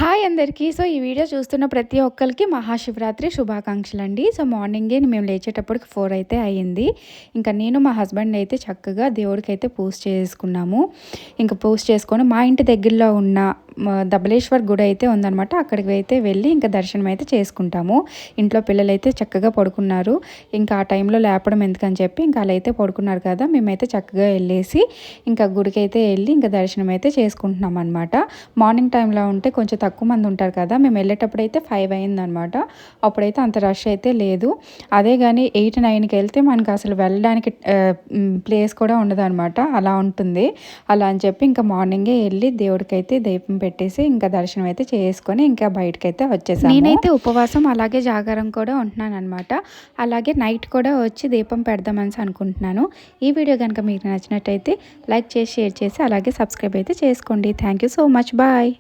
Hi అందరికీ. So, ఈ video చూస్తున్న ప్రతి ఒక్కరికి మహాశివరాత్రి శుభాకాంక్షలండి. సో, మార్నింగే మేము లేచేటప్పటికి 4 అయితే అయ్యింది. ఇంకా నేను మా హస్బెండ్ అయితే చక్కగా దేవుడికైతే పూజ చేసుకున్నాము. ఇంకా పూజ చేసుకొని మా ఇంటి దగ్గరలో ఉన్న ధబలేశ్వర్ గుడి అయితే ఉందనమాట. అక్కడికి అయితే వెళ్ళి ఇంకా దర్శనం అయితే చేసుకుంటాము. ఇంట్లో పిల్లలైతే చక్కగా పడుకున్నారు. ఇంకా ఆ టైంలో లేపడం ఎందుకని చెప్పి ఇంకా అలా అయితే పడుకున్నారు కదా, మేమైతే చక్కగా వెళ్ళేసి ఇంకా గుడికైతే వెళ్ళి ఇంకా దర్శనం అయితే చేసుకుంటున్నాం అనమాట. మార్నింగ్ టైంలో ఉంటే కొంచెం తక్కువ మంది ఉంటారు కదా, మేము వెళ్ళేటప్పుడు అయితే 5 అయిందనమాట. అప్పుడైతే అంత రష్ అయితే లేదు. అదే కానీ 8, 9కి వెళ్తే మనకు అసలు వెళ్ళడానికి ప్లేస్ కూడా ఉండదన్నమాట. అలా ఉంటుంది. అలా అని చెప్పి ఇంకా మార్నింగే వెళ్ళి దేవుడికైతే దీపం పెట్టేసి ఇంకా దర్శనం అయితే చేసుకొని ఇంకా బయటకైతే వచ్చేసాము. నేనైతే ఉపవాసం అలాగే జాగారం కూడా ఉంటున్నాను అనమాట. అలాగే నైట్ కూడా వచ్చి దీపం పెడదామని అనుకుంటున్నాను. ఈ వీడియో కనుక మీకు నచ్చినట్టయితే లైక్ చేసి, షేర్ చేసి అలాగే సబ్స్క్రైబ్ అయితే చేసుకోండి. Thank you so much. Bye.